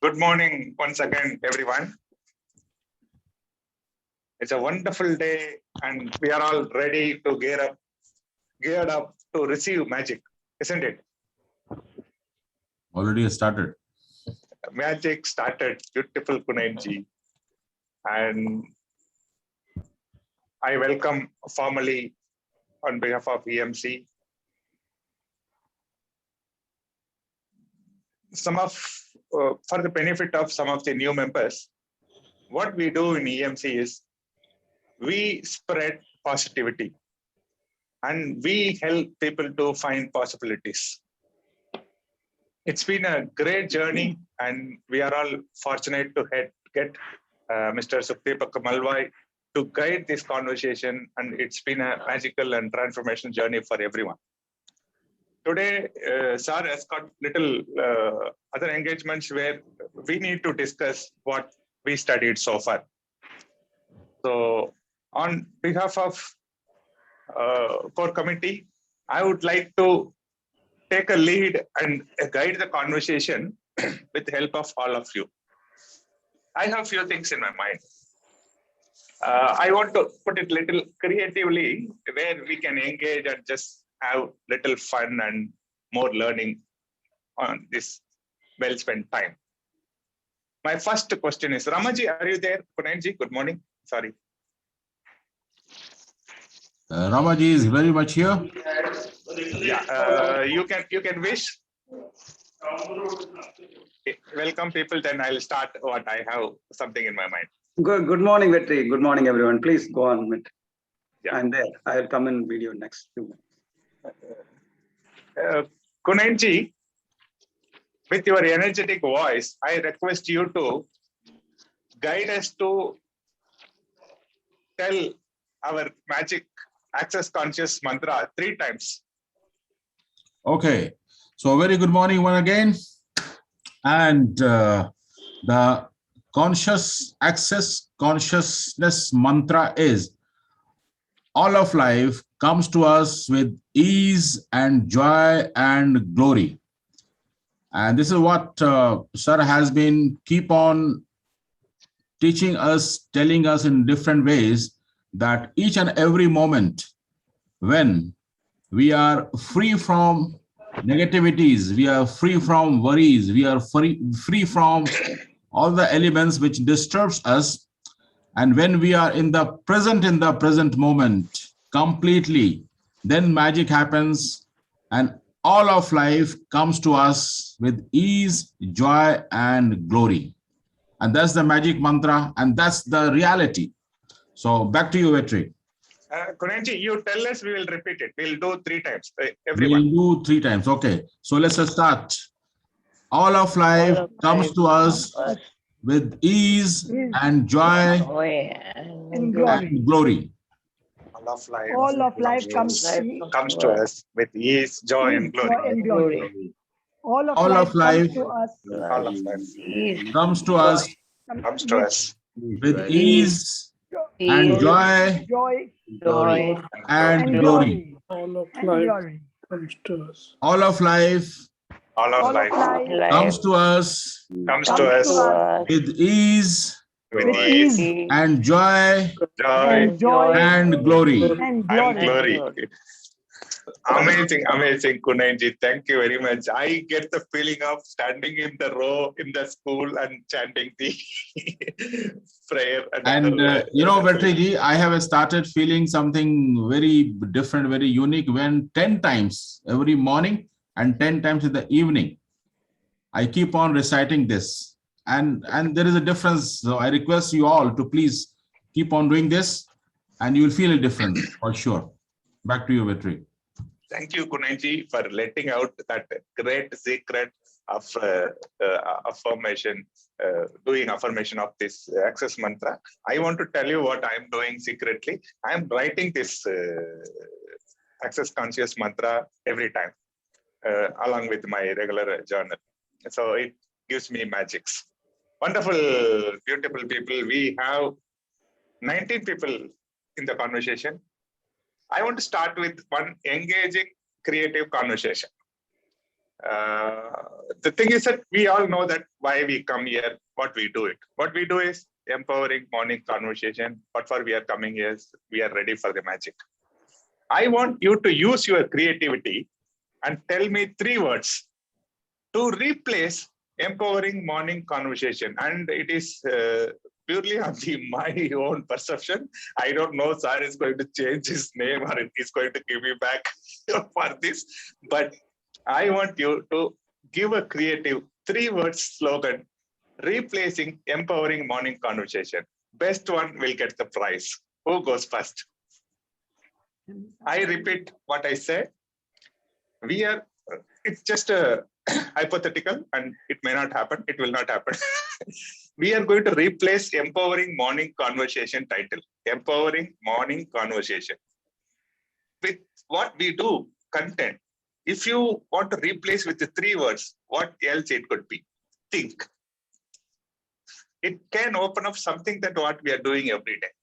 Good morning once again, everyone. It's a wonderful day, and we are all ready to geared up to receive magic, isn't it? Already started. Magic started, beautiful Kunenji. And I welcome formally on behalf of EMC for the benefit of some of the new members. What we do in EMC is we spread positivity and we help people to find possibilities. It's been a great journey, and we are all fortunate to get Mr. Sukhdeepak Malwai to guide this conversation, and it's been a magical and transformational journey for everyone. Today, Sir has got little other engagements where we need to discuss what we studied so far. So, on behalf of core committee, I would like to take a lead and guide the conversation with the help of all of you. I have a few things in my mind. I want to put it little creatively where we can engage and just have little fun and more learning on this well-spent time. My first question is, Ramaji, are you there? Kunenji, good morning. Sorry. Ramaji is very much here. Yeah, you can wish. Welcome people, then I'll start what I have something in my mind. Good morning, Vetri. Good morning, everyone. Please go on. Yeah. I'm there. I'll come in video next few minutes. Kunenji, with your energetic voice, I request you to guide us to tell our magic access conscious mantra 3 times. Okay. So very good morning once again. And the conscious access consciousness mantra is: all of life comes to us with ease and joy and glory. And this is what Sir has been keep on teaching us, telling us in different ways, that each and every moment when we are free from negativities, we are free from worries, we are free from all the elements which disturbs us, and when we are in the present moment completely, then magic happens and all of life comes to us with ease, joy and glory. And that's the magic mantra, and that's the reality. So back to you, Vetri. Kunenji, you tell us, we will repeat it. We'll do 3 times. Everyone. We'll do 3 times. Okay. So let's start. All of life comes to us with ease and joy and glory. All of life comes to us with ease, joy and glory. All of life comes to us comes to us with ease and joy and glory. All of life comes to us. All of life comes to us with ease and joy and glory. Amazing, Kunenji. Thank you very much. I get the feeling of standing in the row in the school and chanting the prayer. And you know, Vetriji, I have started feeling something very different, very unique when 10 times every morning and 10 times in the evening, I keep on reciting this. And there is a difference. So I request you all to please keep on doing this and you will feel a difference for sure. Back to you, Vetri. Thank you, Kunenji, for letting out that great secret of affirmation, doing affirmation of this access mantra. I want to tell you what I'm doing secretly. I'm writing this access conscious mantra every time, along with my regular journal. So it gives me magics. Wonderful, beautiful people. We have 19 people in the conversation. I want to start with one engaging, creative conversation. The thing is that we all know that why we come here, what we do it. What we do is empowering morning conversation. What for we are coming here is we are ready for the magic. I want you to use your creativity and tell me 3 words to replace empowering morning conversation. And it is purely on my own perception. I don't know, sir is going to change his name or he's going to give me back for this. But I want you to give a creative 3 words slogan replacing empowering morning conversation. Best one will get the prize. Who goes first? I repeat what I said. It's just a hypothetical and it may not happen. It will not happen. We are going to replace empowering morning conversation title. Empowering morning conversation. With what we do, content. If you want to replace with the 3 words, what else it could be? Think. It can open up something that what we are doing every day.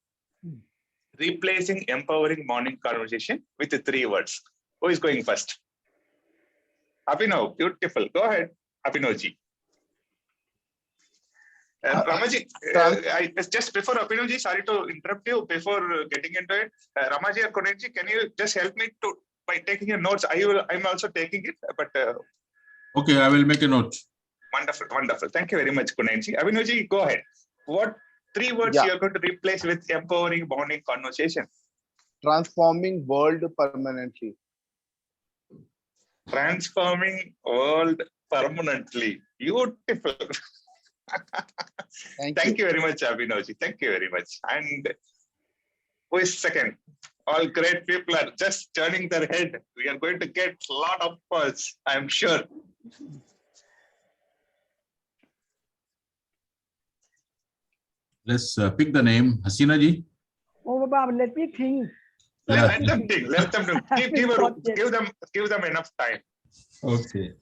Replacing empowering morning conversation with the 3 words. Who is going first? Abhinav, beautiful. Go ahead, Abhinavji. Ramaji, just before Abhinavji, sorry to interrupt you before getting into it. Ramaji or Kunenji, can you just help me to by taking your notes? I'm also taking it, but Okay, I will make a note. wonderful, wonderful. Thank you very much, Kunenji. Abhinavji, go ahead. What 3 words you are going to replace with empowering morning conversation? Transforming world permanently. Transforming world permanently. Beautiful. Thank you very much, Abhinavji. Thank you very much. And who is second? All great people are just turning their head. We are going to get a lot of buzz, I'm sure. Let's pick the name. Hasina ji. Oh, Baba, let me think. Let them think. Let them do. Give them enough time. Okay.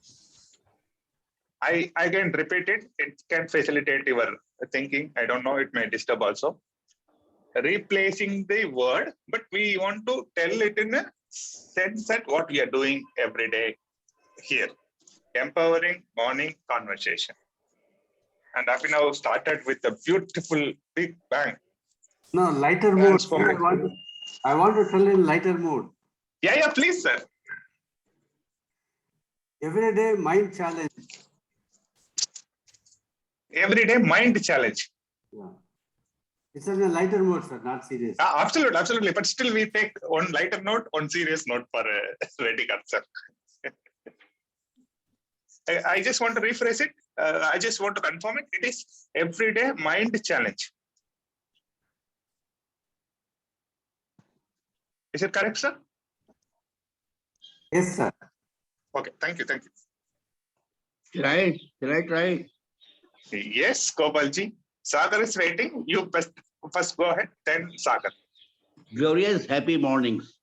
I again repeat it. It can facilitate your thinking. I don't know. It may disturb also. Replacing the word, but we want to tell it in a sense that what we are doing every day here. Empowering morning conversation. And Abhinav started with a beautiful big bang. No, lighter mood. Transforming. I want to tell in lighter mood. Yeah, please, sir. Everyday mind challenge. Everyday mind challenge. Yeah. It's in a lighter mood, sir, not serious. Absolutely, absolutely. But still, we take one lighter note, one serious note for ready answer. I just want to rephrase it. I just want to confirm it. It is everyday mind challenge. Is it correct, sir? Yes, sir. Okay, thank you, thank you. Right. Yes, Gopalji. Sagar is waiting. You first go ahead, then Sagar. Glorious happy mornings.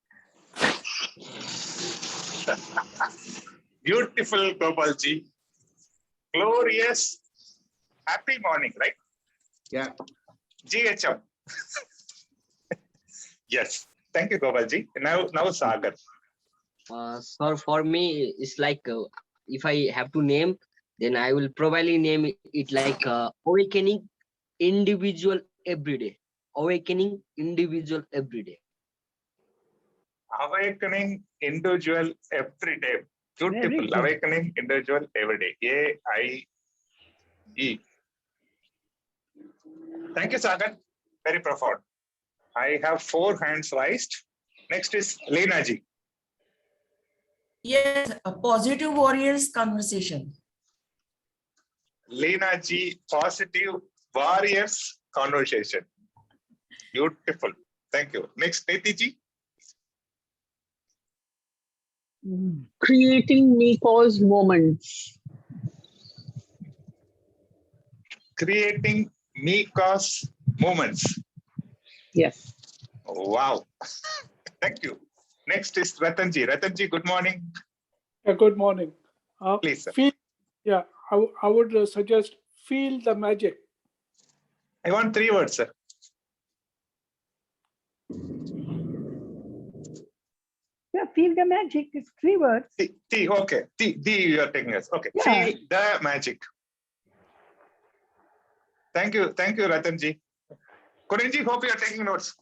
Beautiful, Gopalji. Glorious, happy morning, right? Yeah. GHM. Yes. Thank you, Gopalji. Now Sagar. Sir, for me, it's like if I have to name, then I will probably name it like awakening individual every day. Awakening individual every day. Awakening individual every day. Beautiful. Very good. Awakening individual every day. AIE. Thank you, Sagar. Very profound. I have 4 hands raised. Next is Leena ji. Yes, a positive warriors conversation. Leena ji, positive warriors conversation. Beautiful. Thank you. Next, Neti ji. Creating Nico's moments. Creating Mika's moments. Yes. Wow. Thank you. Next is Ratanji. Ratanji, good morning. Good morning. Please, sir. I would suggest feel the magic. I want 3 words, sir. Yeah, feel the magic. It's 3 words. Okay. You are taking us. Okay. Yeah. Feel the magic. Thank you, Ratanji. Kunenji, hope you are taking notes.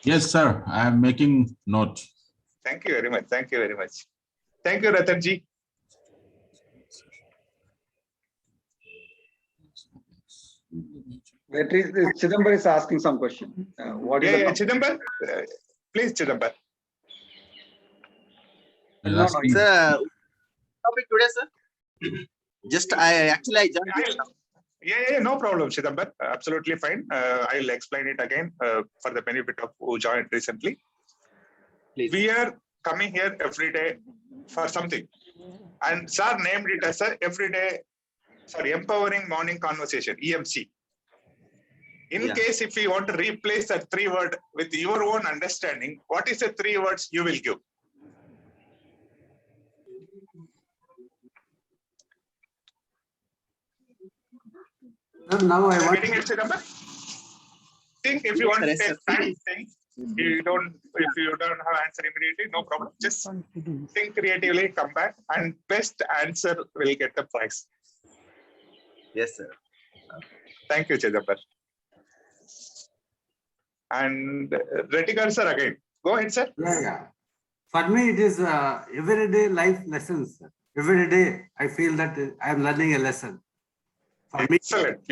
Yes, sir. I am making note. Thank you very much. Thank you, Ratanji. Vetri, Chidambar is asking some question. What is Yeah, the Chidambar. Please, Chidambar. He's No, no, asking- Sir, topic today, sir. Just I joined. Yeah, no problem, Chidambar. Absolutely fine. I'll explain it again for the benefit of who joined recently. Please. We are coming here every day for something. And sir named it as a empowering morning conversation, EMC. In Yeah. case if you want to replace that 3 word with your own understanding, what is the 3 words you will give? Sir, now I want. Getting it, Chidambar? Think if you want to Yes, take sir. time, think. If you don't have answer immediately, no problem. Just Confidence. think creatively, come back, and best answer will get the prize. Yes, sir. Thank you, Chidambar. And Retikar sir again. Go ahead, sir. Yeah. For me, it is everyday life lessons. Sir. Every day, I feel that I am learning a lesson. For me, Excellent.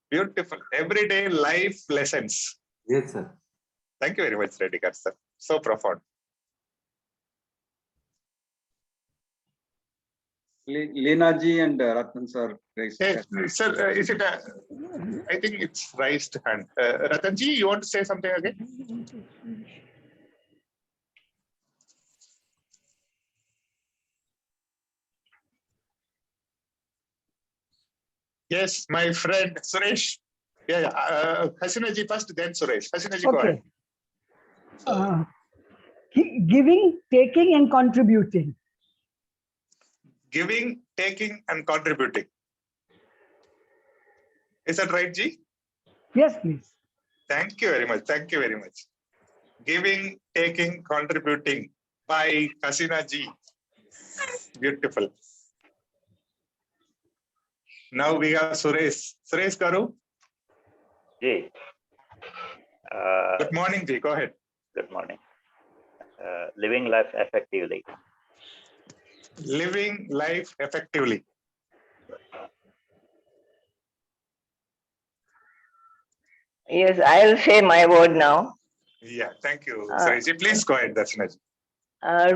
Beautiful. Everyday life lessons. yes, sir. Thank you very much, Retikar sir. So profound. Leena ji and Ratan sir raised Hey, hand. sir, is it I think it's raised hand. Ratanji, you want to say something again? Yes, my friend Suresh. Yeah. Hasina ji first, then Suresh. Hasina ji, go ahead. Okay. Giving, taking, and contributing. Giving, taking, and contributing. Is that right, Ji? Yes, please. Thank you very much. Thank you very much. Giving, taking, contributing by Hasina ji. Beautiful. Now we have Suresh. Suresh Garu. Ji. Good morning, Ji. Go ahead. Good morning. Living life effectively. Living life effectively. Yes, I'll say my word now. Yeah, thank you, Suresh ji. Please go ahead, Darshana ji.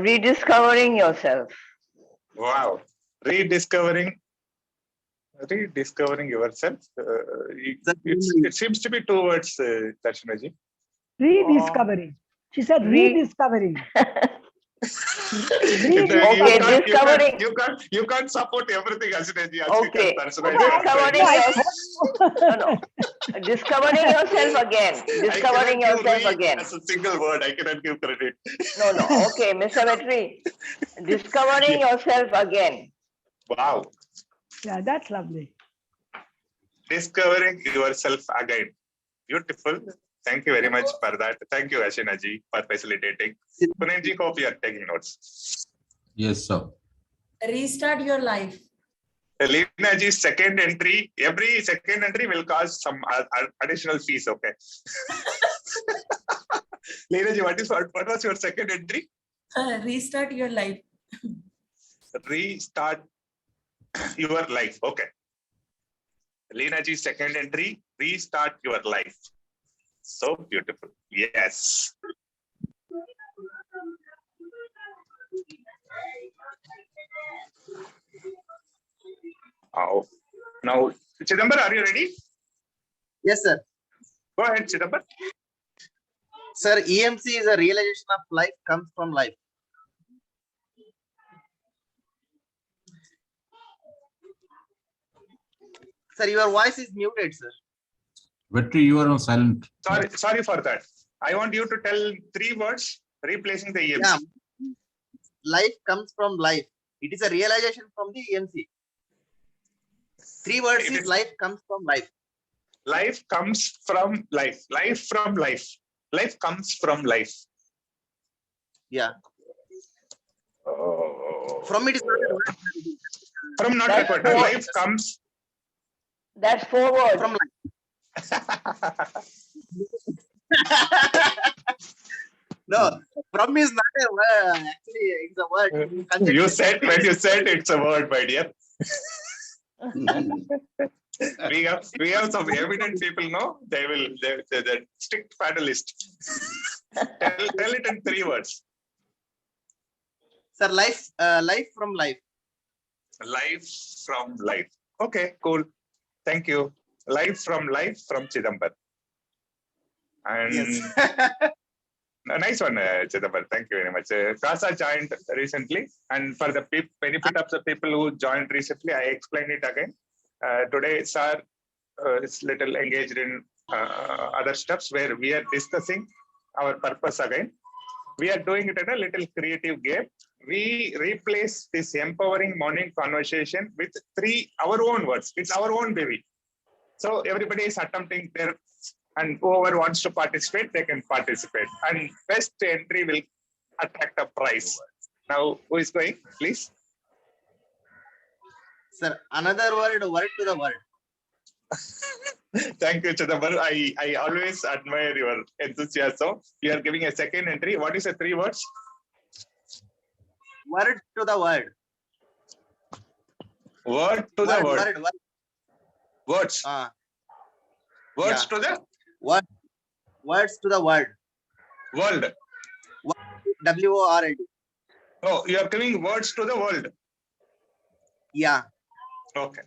Rediscovering yourself. Wow. Rediscovering yourself. It seems to be 2 words, Darshana ji. Rediscovering. She said rediscovering. Okay, discovering. You can't support everything, Hasina ji. Okay, Discovering discovering yourself again. Discovering yourself again. As a single word, I cannot give credit. No. Okay, Mr. Vetri. Discovering yourself again. Wow. Yeah, that's lovely. Discovering yourself again. Beautiful. Thank you very much for that. Thank you, Ashina ji, for facilitating. Punen ji, hope you are taking notes. Yes, sir. Restart your life. Leena ji's second entry, every second entry will cause some additional fees, okay? Leena ji, what was your second entry? Restart your life. Restart your life, okay. Leena ji's second entry, restart your life. So beautiful. Yes. Oh, now, Chidambar, are you ready? Yes, sir. Go ahead, Chidambar. Sir, EMC is a realization of life comes from life. Sir, your voice is muted, sir. Vetri, you are on silent. Sorry for that. I want you to tell 3 words replacing the EMC. Yeah. Life comes from life. It is a realization from the EMC. 3 words is life comes from life. Life comes from life. Life from life. Life comes from life. Yeah. From it is not a word. From not That's required. four. Life comes. That's 4 words. From no, from is not a word. Actually, it's a word. You said when you said it's a word, my dear. we have some evident people. No, they're strict panelist. tell it in 3 words. Sir, life from life. Life from life. Okay, cool. Thank you. Life from Chidambar. And Yes. a nice one, Chidambar. Thank you very much. Kasa joined recently, and for the benefit of the people who joined recently, I explained it again. Today, sir is little engaged in other steps where we are discussing our purpose again. We are doing it in a little creative game. We replace this empowering morning conversation with our own words. It's our own baby. So everybody is attempting their, and whoever wants to participate, they can participate. And best entry will attract a prize. Now, who is going, please? Sir, another word to the word. Thank you, Chidambar. I always admire your enthusiasm. You are giving a second entry. What is the 3 words? Word to the word. Word to the word. Words. Words Yeah. to the Word. Words to the word. world. WORLD. Oh, you are giving words to the world. Yeah. Okay.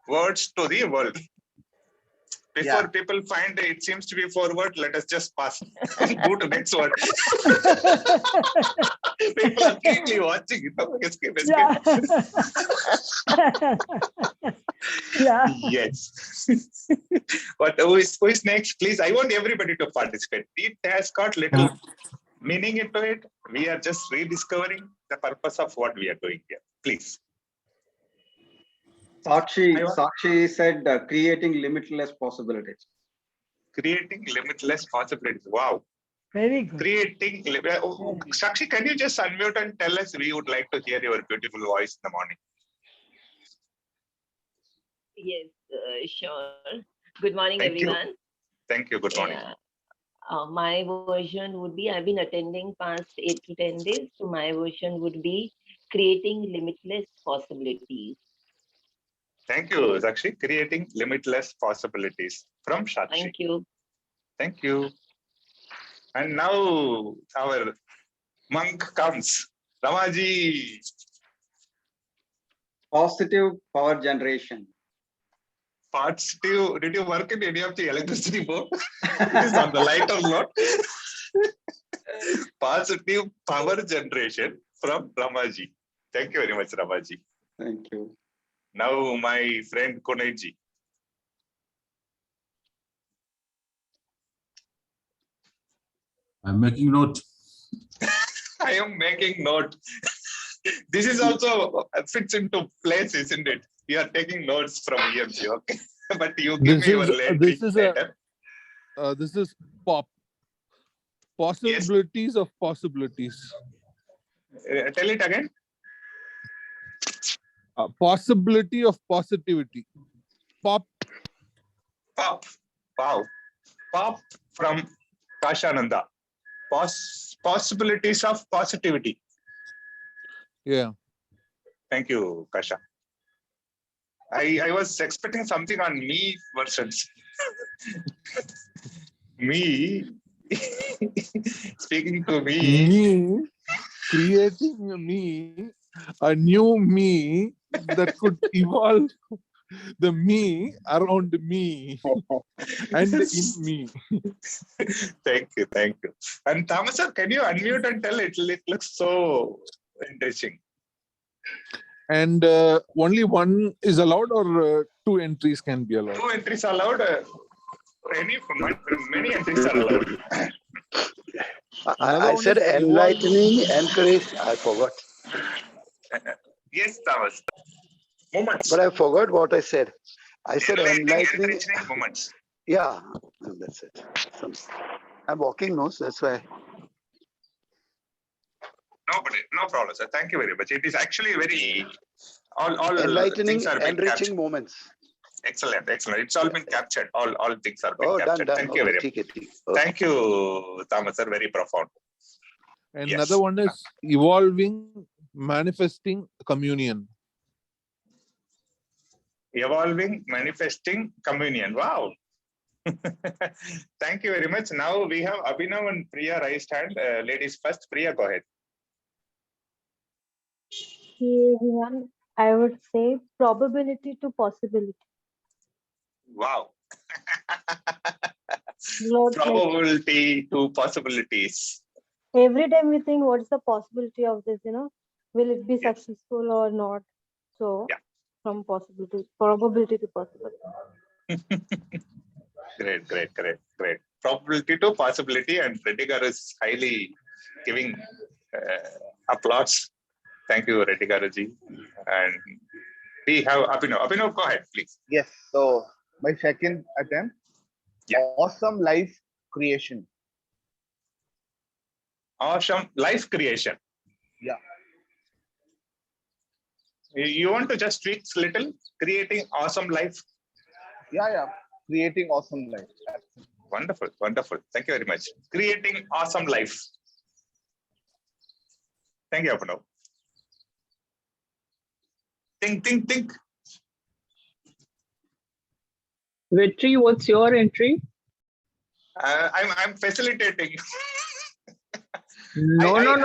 Words to the world. Before people find it seems to be 4 words, let us just pass. Go to next word. People are keenly watching. Escape. Yeah. Yes. But who is next? Please, I want everybody to participate. It has got little meaning into it. We are just rediscovering the purpose of what we are doing here. Please. Sakshi said creating limitless possibilities. Creating limitless possibilities. Wow. Very good. Creating. Sakshi, can you just unmute and tell us? We would like to hear your beautiful voice in the morning. Yes, sure. Good morning, Thank you. everyone. Thank you. Good morning. My version would be, I've been attending past 8 to 10 days. So my version would be creating limitless possibilities. Thank you, Sakshi. Creating limitless possibilities from Sakshi. Thank you. Thank you. And now our monk comes. Ramaji. Positive power generation. Positive. Did you work in any of the electricity board? It is on the lighter note. Positive power generation from Ramaji. Thank you very much, Ramaji. Thank you. Now my friend Koneji. I'm making note. I am making note. This is also fits into place, isn't it? You are taking notes from EMC, okay? But you give me your later. This is possibilities of possibilities. Tell it again. Possibility of positivity. Pop. Wow. Pop from Kashananda. Possibilities of positivity. Yeah. Thank you, Kasha. I was expecting something on me versions. Me. Speaking to me. Me. Creating me. A new me that could evolve the me around me and in me. Thank you. And Thomas sir, can you unmute and tell it? It looks so interesting. And only one is allowed, or 2 entries can be allowed? 2 entries are allowed. Many entries are allowed. I said enlightening, encourage. I forgot. Yes, Thomas. Moments. But I forgot what I said. I said enlightening moments. Yeah, that's it. I'm walking, no, so that's why. no problem, sir. Thank you very much. It is actually very all Enlightening, things are being captured. enriching moments. Excellent, excellent. It's all been captured. All things are being Oh, done, captured. done. Thank you Okay, very much. ठीक है. Thank you, Thomas, sir. Very profound. And Yes. another one is evolving, manifesting, communion. Evolving, manifesting, communion. Wow. Thank you very much. Now we have Abhinav and Priya raised hand. Ladies first. Priya, go ahead. Hey everyone, I would say probability to possibility. Wow. Not like Probability to possibilities. every time we think, what's the possibility of this? Will it be successful or not? So from probability to possibility. Great. Probability to possibility, and Reddigar is highly giving applause. Thank you, Reddigaruji. And we have Abhinav. Abhinav, go ahead, please. Yes. So my second attempt. Yeah. Awesome life creation. Awesome life creation. Yeah. You want to just tweak a little? Creating awesome life. Yeah. Creating awesome life. Absolutely. Wonderful. Thank you very much. Creating awesome life. Thank you, Abhinav. Think. Vetri, what's your entry? I'm facilitating. No. I'll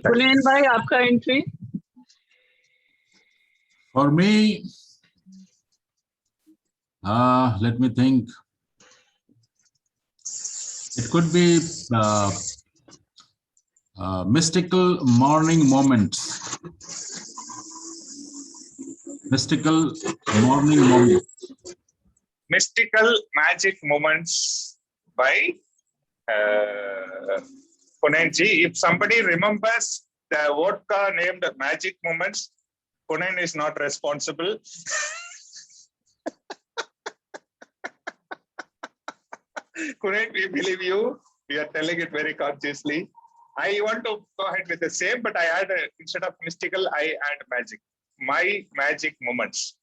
Punen bhai, आपका entry? For me, let me think. It could be mystical morning moments. Mystical morning moments. Mystical magic moments by Punenji. If somebody remembers the vodka named Magic Moments, Punen is not responsible. Punen, we believe you. We are telling it very consciously. I want to go ahead with the same, but I add instead of mystical, I add magic. My magic moments.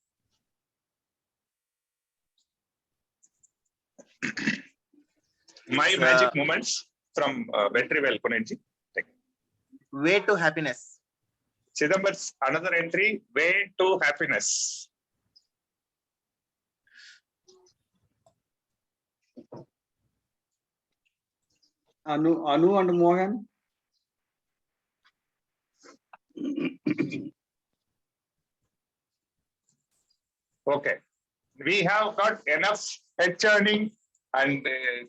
My magic moments from Vetrivel Punenji. Way to happiness. Chidambar's another entry, way to happiness. Anu and Mohan. Okay, we have got enough head churning and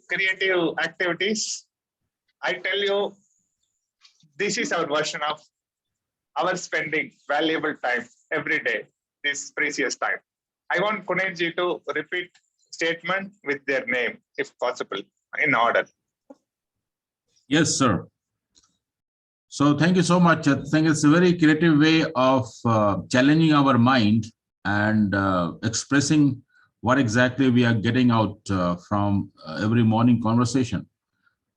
creative activities. I tell you, this is our version of our spending valuable time every day, this precious time. I want Punenji to repeat statement with their name, if possible, in order. Yes, sir. So thank you so much. I think it's a very creative way of challenging our mind and expressing what exactly we are getting out from every morning conversation,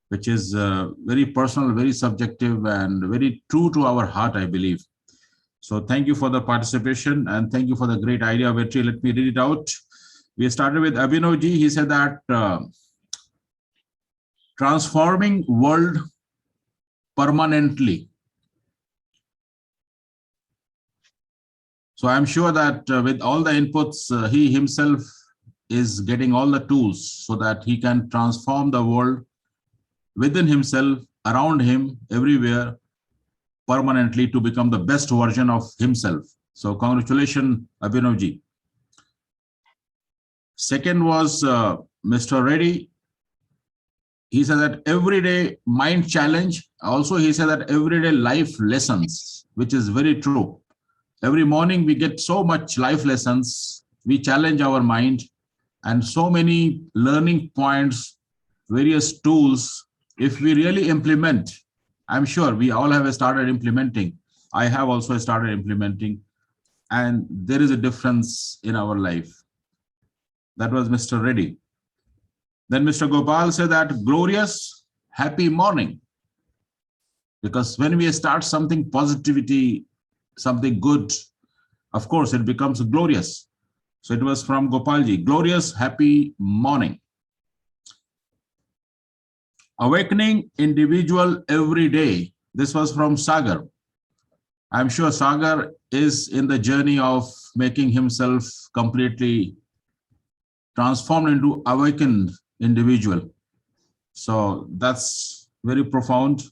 which is very personal, very subjective, and very true to our heart, I believe. So thank you for the participation and thank you for the great idea, Vetri. Let me read it out. We started with Abhinavji. He said that transforming world permanently. So I'm sure that with all the inputs, he himself is getting all the tools so that he can transform the world within himself, around him, everywhere, permanently to become the best version of himself. So congratulations, Abhinavji. Second was Mr. Reddy. He said that everyday mind challenge. Also, he said that everyday life lessons, which is very true. Every morning we get so much life lessons. We challenge our mind and so many learning points, various tools. If we really implement, I'm sure we all have started implementing. I have also started implementing, and there is a difference in our life. That was Mr. Reddy. Then Mr. Gopal said that glorious, happy morning. Because when we start something positivity, something good, of course, it becomes glorious. So it was from Gopalji, glorious, happy morning. Awakening individual every day. This was from Sagar. I'm sure Sagar is in the journey of making himself completely transformed into awakened individual. So that's very profound.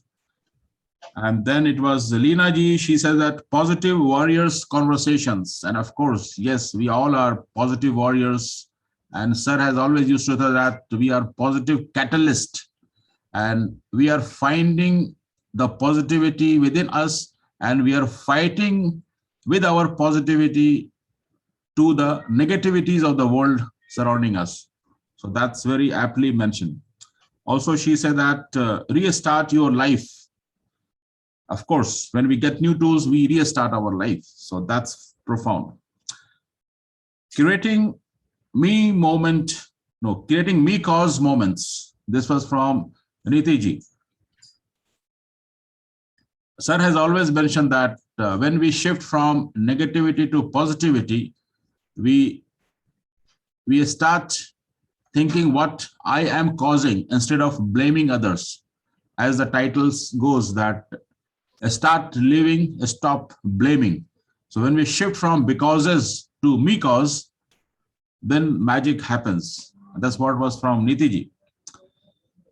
And then it was Leena ji, she said that positive warriors conversations. And of course, yes, we all are positive warriors. And sir has always used to say that we are positive catalyst. And we are finding the positivity within us, and we are fighting with our positivity to the negativities of the world surrounding us. So that's very aptly mentioned. Also, she said that restart your life. Of course, when we get new tools, we restart our life. So that's profound. Creating me cause moments. This was from Niti ji. Sir has always mentioned that when we shift from negativity to positivity, we start thinking what I am causing instead of blaming others. As the title goes, that start living, stop blaming. So when we shift from becauses to me cause, then magic happens. That's what was from Niti ji.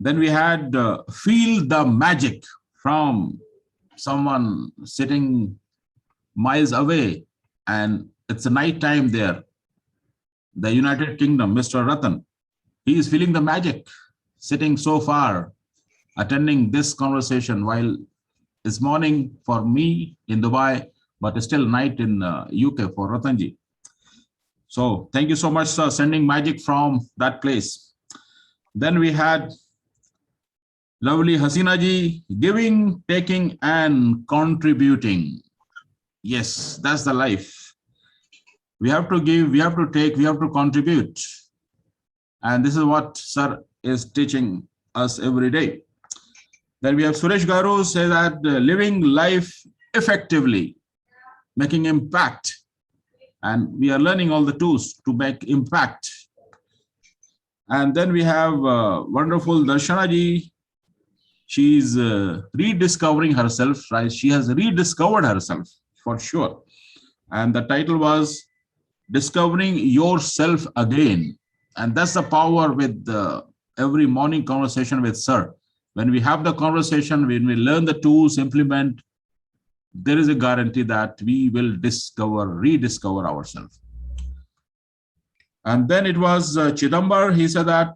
Then we had feel the magic from someone sitting miles away, and it's a night time there. The United Kingdom, Mr. Ratan, he is feeling the magic, sitting so far, attending this conversation while it's morning for me in Dubai, but it's still night in UK for Ratanji. So thank you so much, sir, sending magic from that place. Then we had lovely Hasina ji, giving, taking, and contributing. Yes, that's the life. We have to give, we have to take, we have to contribute. And this is what sir is teaching us every day. Then we have Suresh Garu say that living life effectively, making impact. And we are learning all the tools to make impact. And then we have wonderful Darshana ji. She's rediscovering herself, right? She has rediscovered herself for sure. And the title was Discovering Yourself Again. And that's the power with every morning conversation with sir. When we have the conversation, when we learn the tools, implement, there is a guarantee that we will rediscover ourselves. And then it was Chidambar. He said that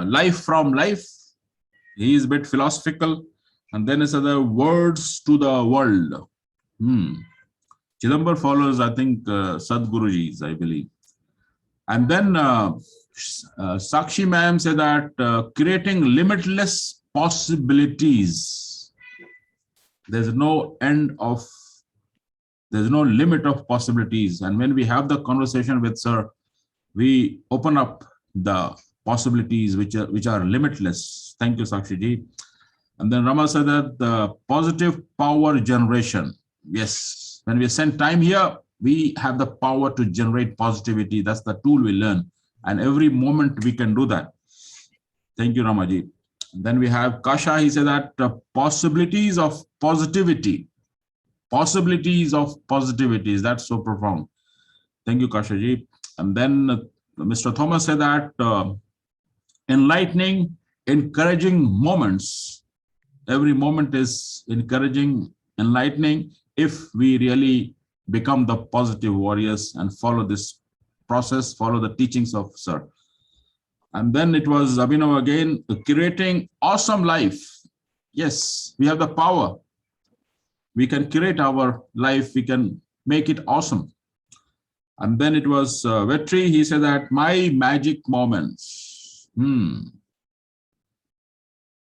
life from life. He is a bit philosophical. And then it's other words to the world. Chidambar follows, I think, Sadhguruji's, I believe. And then Sakshi ma'am said that creating limitless possibilities. There's no end of, there's no limit of possibilities. And when we have the conversation with sir, we open up the possibilities which are limitless. Thank you, Sakshi ji. And then Rama said that the positive power generation. Yes, when we spend time here, we have the power to generate positivity. That's the tool we learn. And every moment we can do that. Thank you, Ramaji. Then we have Kasha. He said that possibilities of positivity. Possibilities of positivities. That's so profound. Thank you, Kasha ji. And then Mr. Thomas said that enlightening, encouraging moments. Every moment is encouraging, enlightening, if we really become the positive warriors and follow this process, follow the teachings of sir. And then it was Abhinav again, creating awesome life. Yes, we have the power. We can create our life. We can make it awesome. And then it was Vetri. He said that my magic moments.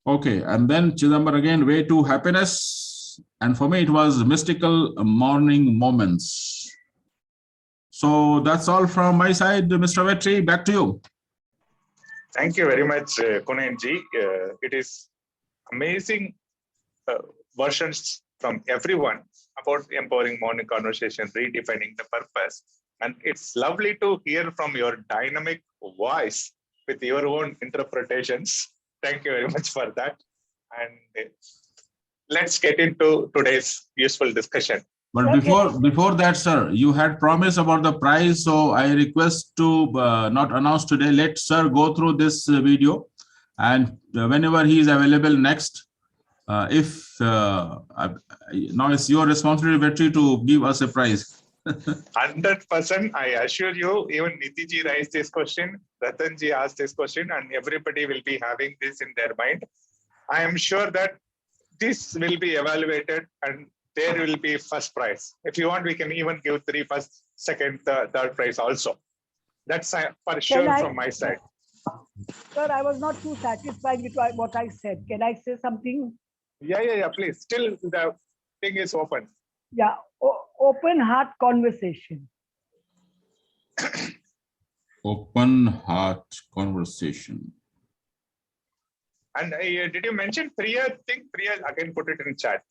Okay. And then Chidambar again, way to happiness. And for me, it was mystical morning moments. So that's all from my side, Mr. Vetri. Back to you. Thank you very much, Kunenji. It is amazing versions from everyone about empowering morning conversation, redefining the purpose. And it's lovely to hear from your dynamic voice with your own interpretations. Thank you very much for that. And let's get into today's useful discussion. But before that, sir, you had promised about the prize, so I request to not announce today. Let sir go through this video, and whenever he is available next, now it's your responsibility, Vetri, to give us a prize. 100%, I assure you, even Nitiji raised this question, Ratanji asked this question, and everybody will be having this in their mind. I am sure that this will be evaluated and there will be first prize. If you want, we can even give 3 first, second, third prize also. That's for sure from my side. Sir, I was not too satisfied with what I said. Can I say something? Yeah, please. Still, the thing is open. Yeah, open heart conversation. Open heart conversation. And did you mention Priya? I think Priya again put it in chat.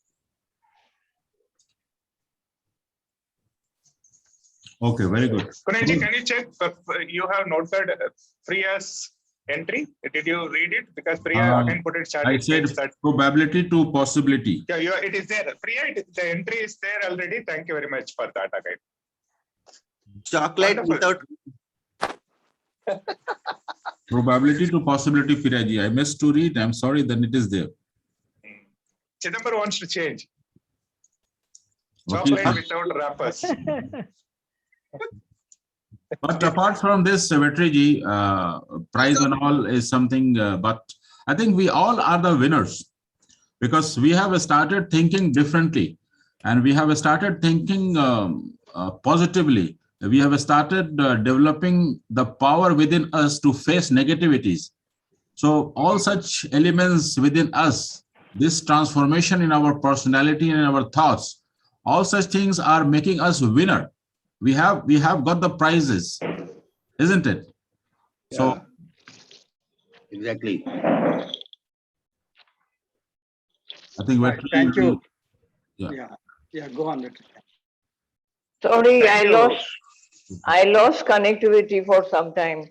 Okay, very good. Kunenji, can you check? You have noted Priya's entry. Did you read it? Because Priya again put it in chat. I said probability to possibility. Yeah, it is there. Priya, the entry is there already. Thank you very much for that again. Chocolate Wonderful. without. Probability to possibility, Piraji. I missed to read. I'm sorry, then it is there. Chidambar wants to change. Okay. Chocolate without wrappers. But apart from this, Vetriji, prize and all is something, but I think we all are the winners because we have started thinking differently and we have started thinking positively. We have started developing the power within us to face negativities. So all such elements within us, this transformation in our personality and our thoughts, all such things are making us winner. We have got the prizes, isn't it? Yeah. So Exactly. I think Thank you. Yeah. Yeah, go on. Vetri. Sorry, Thank you. I lost connectivity for some time.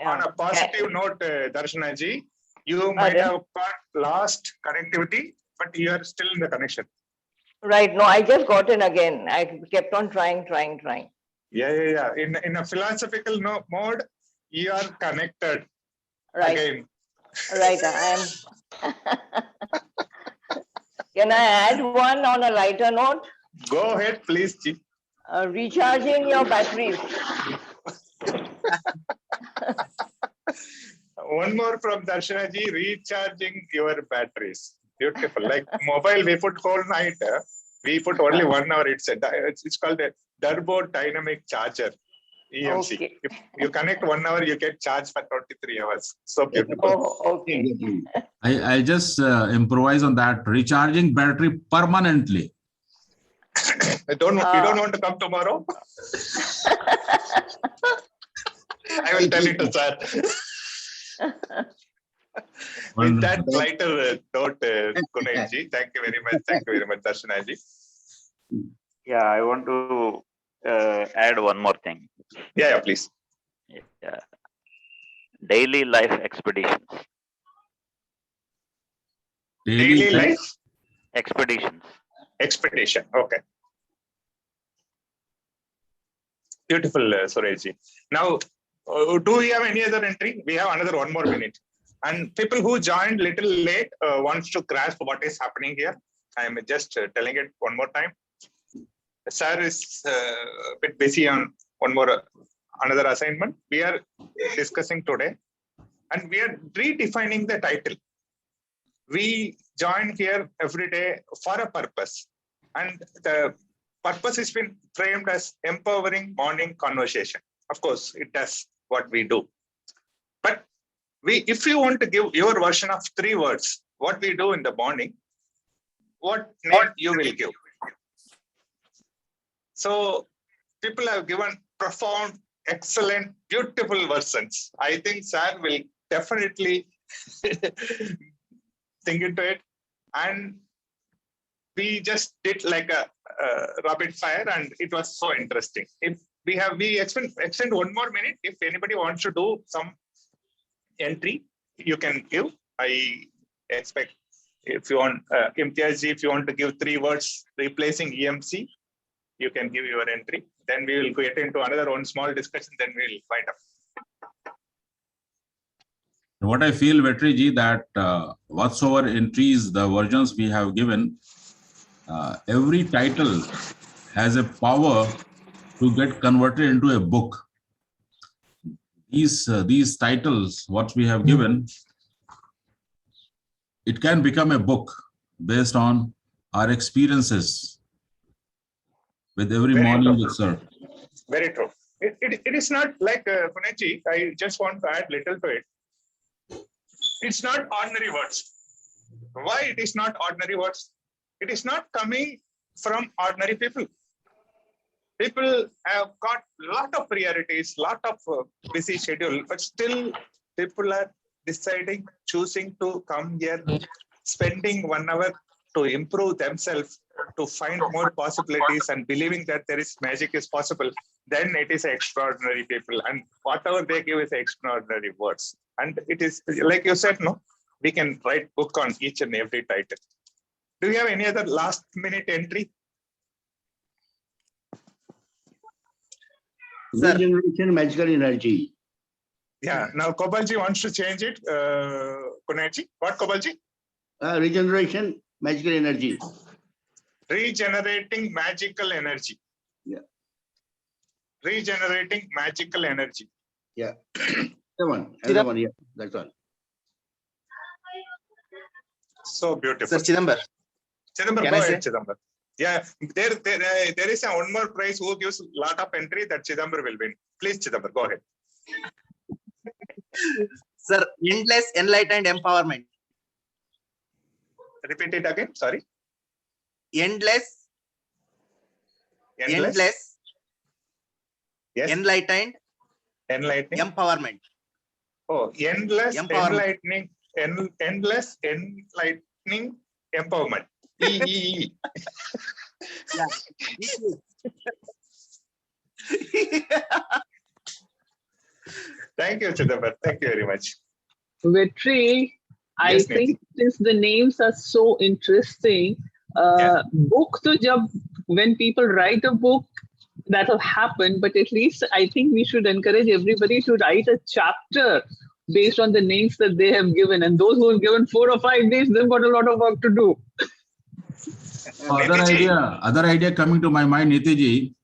On a positive note, Darshanaji, you might have got lost connectivity, but you are still in the connection. Right. No, I just got in again. I kept on trying. Yeah. In a philosophical mode, you are connected. Right. Again. Right. I am. Can I add one on a lighter note? Go ahead, please, Chief. Recharging your batteries. One more from Darshanaji, recharging your batteries. Beautiful. Like mobile, we put whole night. We put only 1 hour. It's called a turbo dynamic charger. EMC. Okay. If you connect 1 hour, you get charged for 23 hours. So beautiful. Oh, okay. I just improvise on that. Recharging battery permanently. You don't want to come tomorrow? I will tell it to sir. With that lighter note, Kunenji, thank you very much. Thank you very much, Darshanaji. Yeah, I want to add one more thing. Yeah, please. Yeah. Daily life expeditions. Daily life Expeditions. expedition. Okay. Beautiful, Surajji. Now, do we have any other entry? We have another 1 more minute. And people who joined little late wants to grasp what is happening here. I am just telling it one more time. Sir is a bit busy on another assignment. We are discussing today, and we are redefining the title. We join here every day for a purpose, and the purpose has been framed as empowering morning conversation. Of course, it does what we do. But if you want to give your version of 3 words, what we do in the morning, what name you will give? So people have given profound excellent, beautiful versions. I think sir will definitely think into it. And we just did like a rapid fire, and it was so interesting. If we extend 1 more minute. If anybody wants to do some entry, you can give. I expect if you want, Imtiaz ji, if you want to give 3 words replacing EMC, you can give your entry. Then we will get into another one small discussion. Then we will find out. What I feel, Vetri ji, that whatsoever entries, the versions we have given, every title has a power to get converted into a book. These titles, what we have given, it can become a book based on our experiences with every Very morning true. with sir. Very true. It is not like Puneji, I just want to add little to it. It's not ordinary words. Why it is not ordinary words? It is not coming from ordinary people. People have got a lot of priorities, lot of busy schedule, but still people are deciding, choosing to come here, spending 1 hour to improve themselves, to find more possibilities and believing that there is magic is possible. Then it is extraordinary people, and whatever they give is extraordinary words. And it is like you said, no, we can write book on each and every title. Do you have any other last minute entry? Regeneration, magical energy. Yeah, now Kobalji wants to change it. Kunaji, what Kobalji? Regeneration, magical energy. Regenerating magical energy. Yeah. Regenerating magical energy. Yeah. Another one, yeah, that's all. So beautiful. Sir Chidambar. Chidambar, Can go I ahead, say? Chidambar. Yeah, there is a 1 more prize who gives lot of entry that Chidambar will win. Please, Chidambar, go ahead. Sir, endless enlightened empowerment. Repeat it again. Sorry. Endless. Yes. Enlightened Enlightening. empowerment. Oh, endless Empowerment. endless enlightening empowerment. EEE. Yeah. Thank you, Chidambar. Thank you very much. Vetri, I Yes, think since the names are so interesting, book to jab, when people write a book, that will happen, but at least I think we should encourage everybody to write a chapter based on the names that they have given. And those who have given 4 or 5 days, they've got a lot of work to do. Other idea coming to my mind, Nitiji,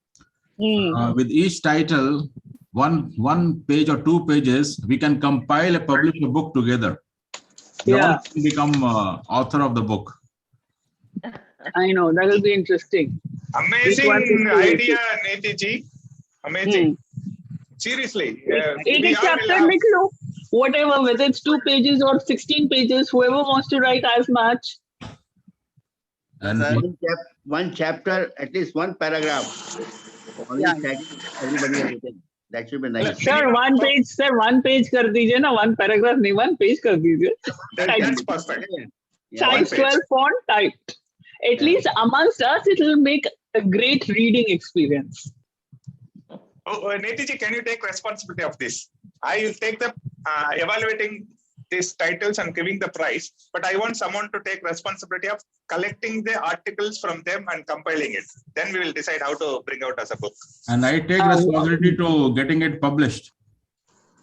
with each title, one page or 2 pages, we can compile a publish a book together. We all can become author of the book. I know, that will be interesting. Amazing idea, Nitiji. Amazing. Seriously. एक chapter लिख लो, whatever, whether it's 2 pages or 16 pages, whoever wants to write as much. And one chapter, at least 1 paragraph. Only everybody has written. That should be nice. Sir, 1 page कर दीजिए ना, 1 paragraph नहीं, 1 page कर दीजिए. That's perfect. Size 12 font typed. At least amongst us, it will make a great reading experience. Nitiji, can you take responsibility of this? I will take the evaluating these titles and giving the prize, but I want someone to take responsibility of collecting the articles from them and compiling it. Then we will decide how to bring out as a book. And I take responsibility to getting it published.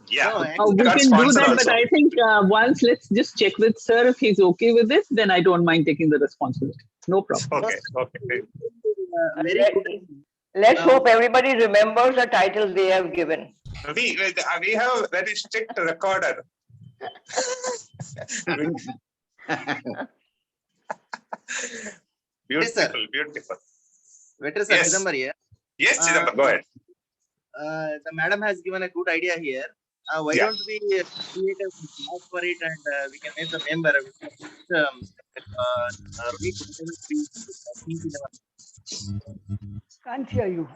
Yeah, we can do that, but I think once let's just check with sir if he's okay with this, then I don't mind taking the responsibility. No problem. Okay. Let's hope everybody remembers the titles they have given. We have very strict recorder. Beautiful. Vetri sir, Yes. Chidambar here. Yes, Chidambar, go ahead. The madam has given a good idea here. Why don't we create a blog for it, and we can make the member. Can't hear you.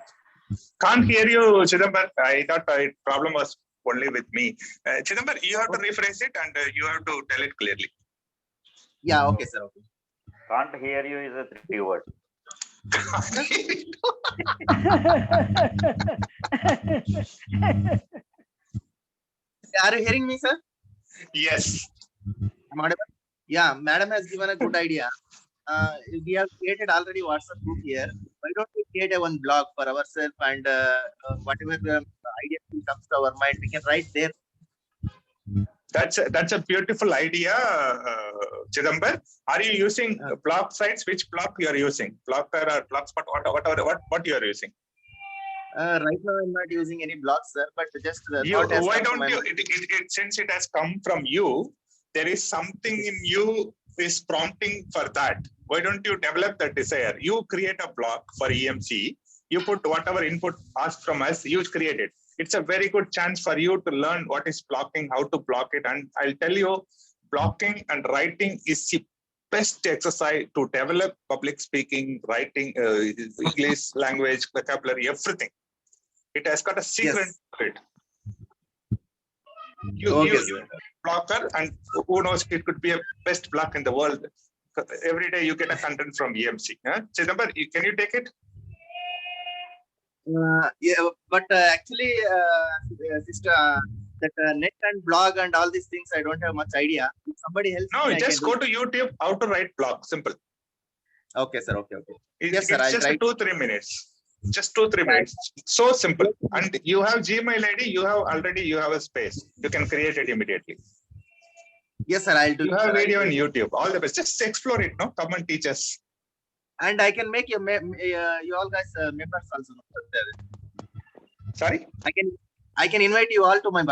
Can't hear you, Chidambar. I thought the problem was only with me. Chidambar, you have to rephrase it and you have to tell it clearly. Yeah, okay, sir. Okay. Can't hear you is a 3 word. Are you hearing me, sir? Yes. I'm audible? Yeah, madam has given a good idea. We have created already WhatsApp group here. Why don't we create a one blog for ourselves and whatever the idea comes to our mind, we can write there. That's a beautiful idea, Chidambar. Are you using blog sites? Which blog you are using? Blogger or Blogspot? What you are using? Right now, I'm not using any blogs, sir. But just why don't you? Since it has come from you, there is something in you is prompting for that. Why don't you develop that desire? You create a blog for EMC. You put whatever input asked from us. You create it. It's a very good chance for you to learn what is blocking, how to block it. And I'll tell you, blocking and writing is the best exercise to develop public speaking, writing, English language, vocabulary, everything. It has got a secret to it. You blocker, and who knows, it could be a best block in the world. Every day you get a content from EMC. Chidambar, can you take it? Yeah, but actually, sister, that net and blog and all these things, I don't have much idea. If somebody helps No, me, just go to YouTube, how to write blog, simple. Okay, sir. Okay. Yes, sir. It's just 2-3 minutes. Just 2-3 minutes. So simple. And you have Gmail ID, you have a space. You can create it immediately. Yes, sir. I'll do. You have video on YouTube. All the best. Just explore it. No, come and teach us. And I can make you all guys members also. Sorry? I can invite you all to my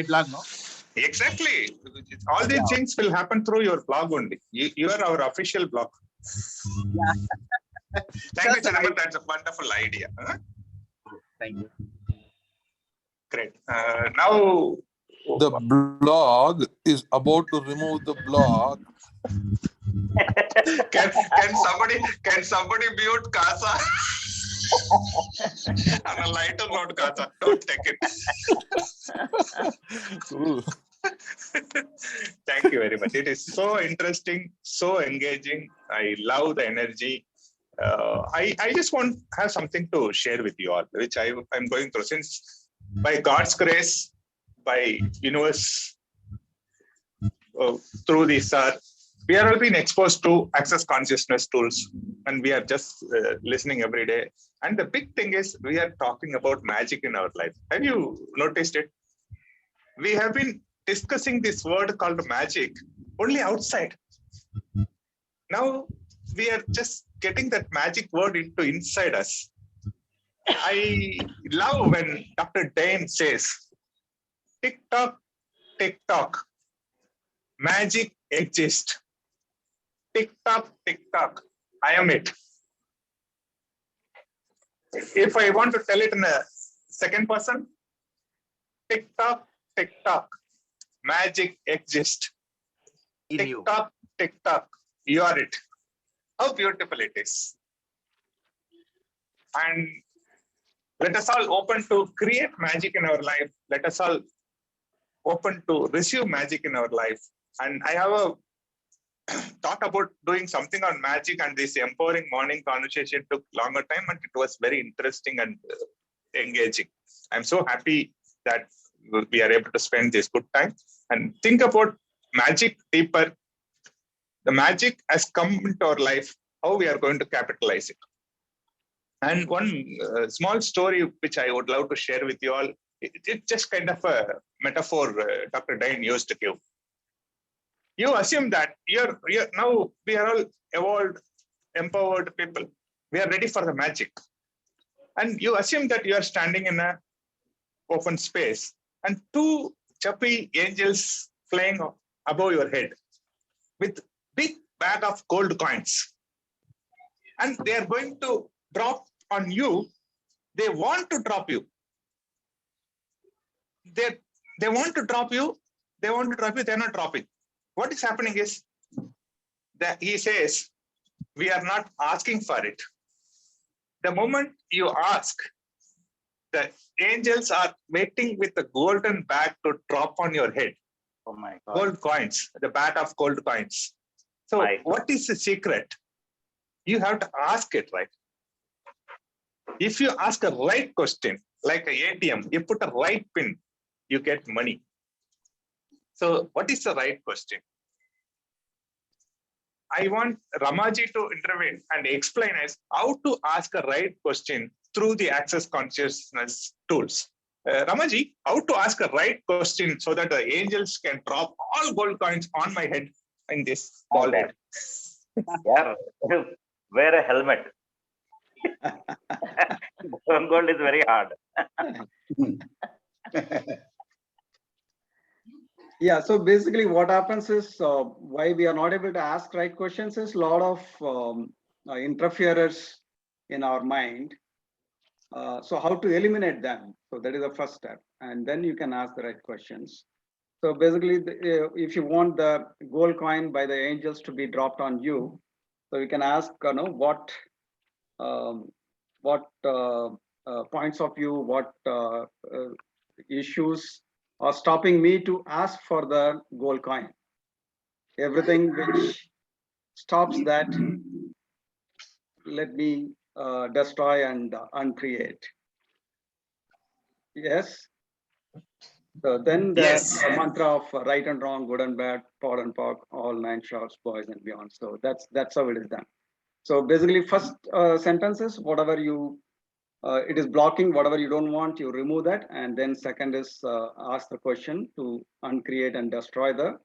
blog, no? Exactly. All these things will happen through your blog only. You are our official blog. Yeah. Thank you, Chidambar. That's a wonderful idea. Huh? Thank you. Great. Now the blog is about to remove the blog. Can somebody mute Casa? On a lighter note, Casa, don't take it. Thank you very much. It is so interesting, so engaging. I love the energy. I just want to have something to share with you all, which I'm going through. Since by God's grace, by universe, through this, we are all being exposed to access consciousness tools, and we are just listening every day. And the big thing is, we are talking about magic in our life. Have you noticed it? We have been discussing this word called magic only outside. Now we are just getting that magic word inside us. I love when Dr. Dane says, tick tock, magic exists. Tick tock, I am it. If I want to tell it in a second person, tick tock, magic exists. Tick tock, you are it. How beautiful it is. And let us all open to create magic in our life. Let us all open to receive magic in our life. And I have a thought about doing something on magic, and this empowering morning conversation took longer time, and it was very interesting and engaging. I'm so happy that we are able to spend this good time and think about magic deeper. The magic has come into our life, how we are going to capitalize it. And one small story which I would love to share with you all, it's just kind of a metaphor Dr. Dane used to give. You assume that you're now we are all evolved, empowered people. We are ready for the magic. And you assume that you are standing in an open space and two chubby angels flying above your head with big bag of gold coins. And they are going to drop on you. They want to drop you. They want to drop you. They want to drop you. They're not dropping. What is happening is that he says, we are not asking for it. The moment you ask, the angels are waiting with the golden bat to drop on your head. Oh my God. Gold coins, the bat of gold coins. So My God. what is the secret? You have to ask it, right? If you ask a right question, like an ATM, you put a right pin, you get money. So what is the right question? I want Ramaji to intervene and explain us how to ask a right question through the access consciousness tools. Ramaji, how to ask a right question so that the angels can drop all gold coins on my head in this ball head. Yeah. Wear a helmet. Gold is very hard. Yeah, so basically what happens is why we are not able to ask right questions is a lot of interferers in our mind. So how to eliminate them? So that is the first step. And then you can ask the right questions. So basically, if you want the gold coin by the angels to be dropped on you, so you can ask, what points of view, what issues are stopping me to ask for the gold coin. Everything which stops that, let me destroy and uncreate. Yes. So then the mantra of right and wrong, good and bad, POD and POC, all 9 shorts, boys and beyond. So that's how it is done. So basically, first sentence is whatever you it is blocking, whatever you don't want, you remove that. And then second is ask the question to uncreate and destroy the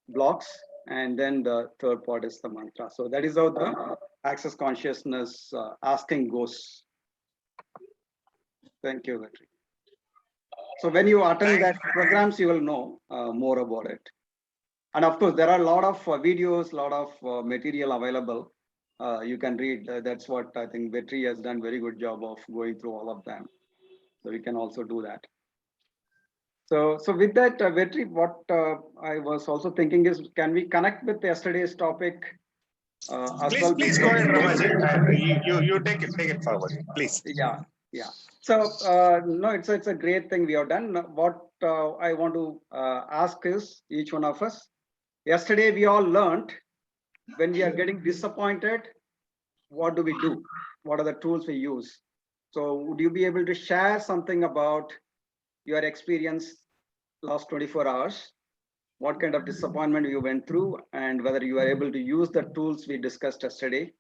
blocks. And then the third part is the mantra. So that is how the access consciousness asking goes. Thank you, Vetri. So when you attend that programs, you will know more about it. And of course, there are a lot of videos, a lot of material available. You can read. That's what I think Vetri has done very good job of going through all of them. So we can also do that. So with that, Vetri, what I was also thinking is, can we connect with yesterday's topic? Please go ahead, Ramaji. You take it forward, please. Yeah. So no, it's a great thing we have done. What I want to ask is each one of us. Yesterday we all learned when we are getting disappointed, what do we do? What are the tools we use? So would you be able to share something about your experience last 24 hours? What kind of disappointment you went through and whether you are able to use the tools we discussed yesterday?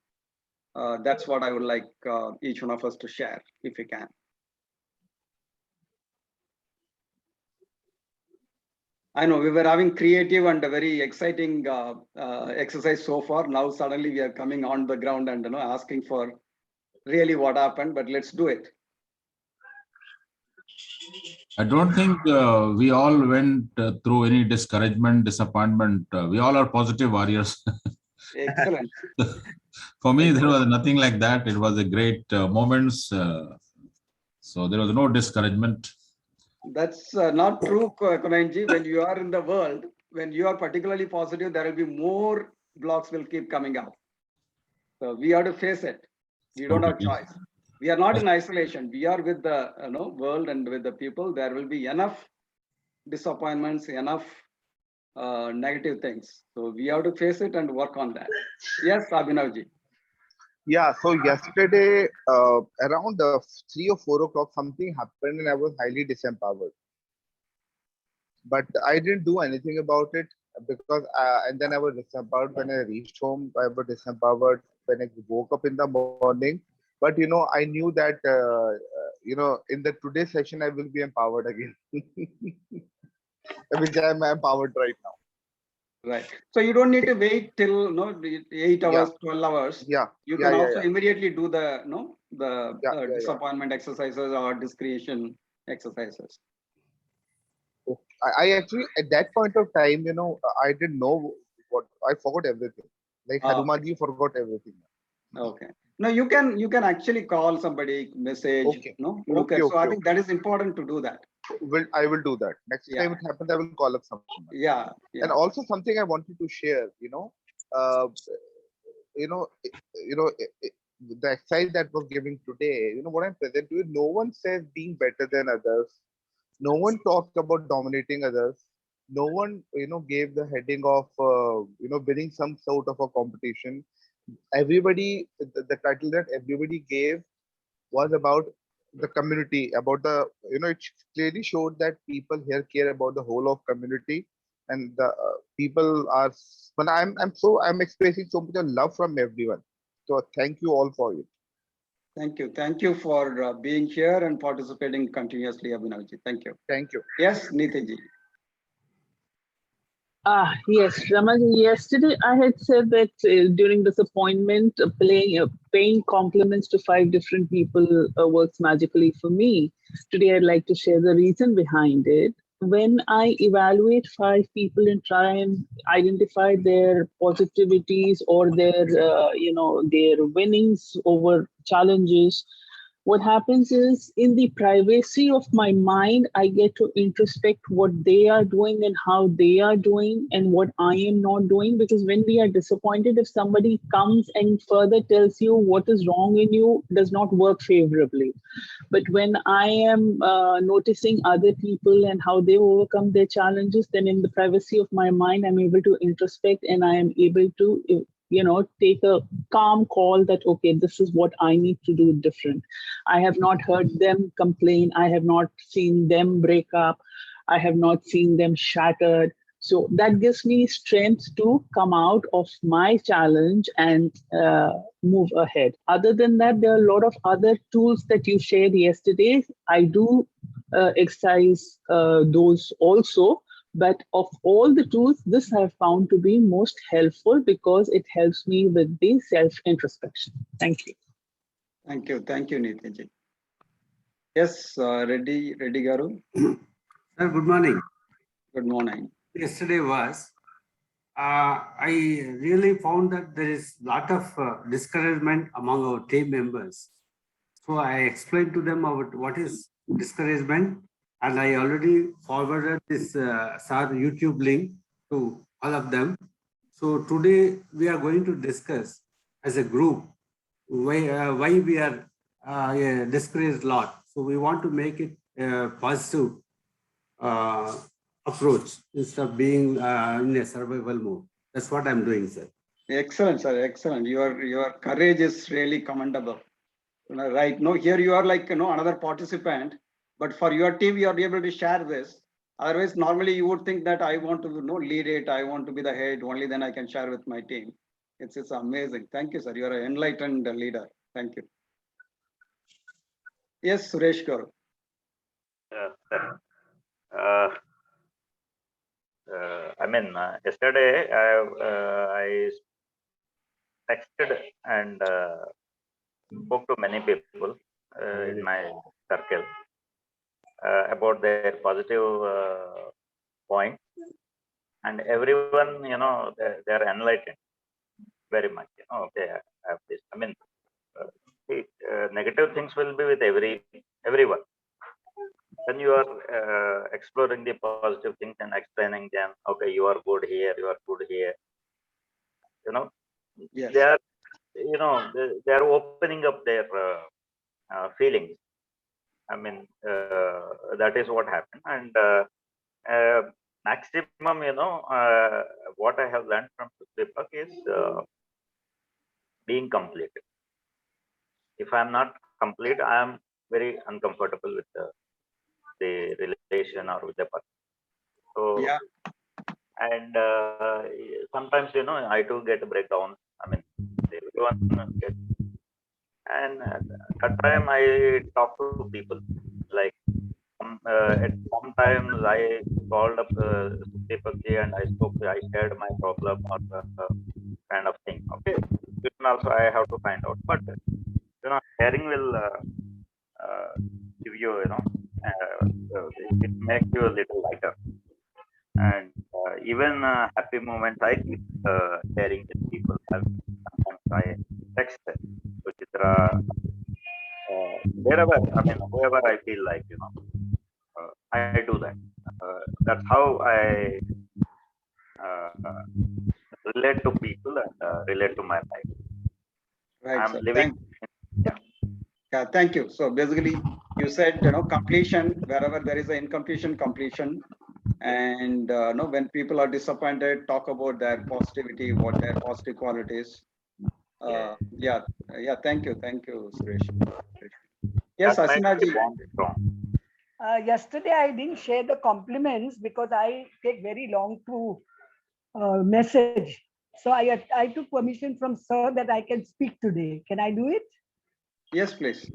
That's what I would like each one of us to share, if you can. I know we were having creative and a very exciting exercise so far. Now suddenly we are coming on the ground and asking for really what happened, but let's do it. I don't think we all went through any discouragement, disappointment. We all are positive warriors. Excellent. For me, there was nothing like that. It was a great moments. So there was no discouragement. That's not true, Kunanji. When you are in the world, when you are particularly positive, there will be more blocks will keep coming up. So we have to face it. We don't have choice. We are not in isolation. We are with the world and with the people. There will be enough disappointments, enough negative things. So we have to face it and work on that. Yes, Abhinavji. Yeah, so yesterday around 3 or 4 o'clock, something happened and I was highly disempowered. But I didn't do anything about it because, and then I was disempowered when I reached home. I was disempowered when I woke up in the morning. But, I knew that, in the today's session, I will be empowered again, which I am empowered right now. Right. So you don't need to wait till 8 hours, 12 hours. Yeah. You can also immediately do the disappointment exercises or discretion exercises. I actually at that point of time, I didn't know what I forgot everything. Like Hanumanji forgot everything. Okay. No, you can actually call somebody, message. Okay. Look at. So I think that is important to do that. I will do that. Next time it happens, I will call up someone. Yeah. And also something I wanted to share, the exercise that was given today, what I'm present to you, no one says being better than others. No one talked about dominating others. No one, gave the heading of, winning some sort of a competition. Everybody, the title that everybody gave was about the community, about the, it clearly showed that people here care about the whole of community, and the people are, but I'm expressing so much of love from everyone. So thank you all for it. Thank you. Thank you for being here and participating continuously, Abhinavji. Thank you. Thank you. Yes, Nitinji. Yes, Ramaji, yesterday I had said that during this appointment, paying compliments to 5 different people works magically for me. Today, I'd like to share the reason behind it. When I evaluate 5 people and try and identify their positivities or their, their winnings over challenges, what happens is, in the privacy of my mind, I get to introspect what they are doing and how they are doing and what I am not doing. Because when we are disappointed, if somebody comes and further tells you what is wrong in you, does not work favorably. But when I am noticing other people and how they overcome their challenges, then in the privacy of my mind, I'm able to introspect and I am able to take a calm call that, okay, this is what I need to do different. I have not heard them complain. I have not seen them break up. I have not seen them shattered. So that gives me strength to come out of my challenge and move ahead. Other than that, there are a lot of other tools that you shared yesterday. I do exercise those also. But of all the tools, this I have found to be most helpful because it helps me with the self-introspection. Thank you. Thank you. Thank you, Nitinji. Yes, Reddy Garu. Sir, good morning. Good morning. Yesterday was, I really found that there is a lot of discouragement among our team members. So I explained to them about what is discouragement. And I already forwarded this SAR YouTube link to all of them. So today we are going to discuss as a group why we are discouraged a lot. So we want to make it a positive approach instead of being in a survival mode. That's what I'm doing, sir. Excellent, sir. Excellent. Your courage is really commendable. Right. No, here you are like another participant. But for your team, you are able to share this. Otherwise, normally you would think that I want to lead it. I want to be the head. Only then I can share with my team. It's amazing. Thank you, sir. You are an enlightened leader. Thank you. Yes, Suresh Garu. Yesterday I texted and spoke to many people in my circle about their positive point, and everyone, they are enlightened very much. They have this. Negative things will be with everyone. When you are exploring the positive things and explaining them, okay, you are good here, you are good here. Yes. They are, they are opening up their feelings. That is what happened. And maximum, what I have learned from Deepak is being complete. If I'm not complete, I am very uncomfortable with the relation or with the person. So, yeah. And sometimes, I do get a breakdown. Everyone gets. And at time I talk to people, like at sometimes I called up Deepakji and I shared my problem or kind of thing. Okay, also I have to find out, but sharing will give you, it makes you a little lighter. And even happy moments I keep sharing with people. Sometimes I text Suchitra, wherever, whoever I feel like, I do that. That's how I relate to people and relate to my life. Right, I'm sir. living. Yeah, thank you. So basically, you said, completion, wherever there is an incompletion, completion. And when people are disappointed, talk about their positivity, what their positive qualities. Yeah, thank you, Suresh. Yes, That makes Asina the ji. bond strong. Yesterday, I didn't share the compliments because I take very long to message. So I took permission from sir that I can speak today. Can I do it? Yes, please.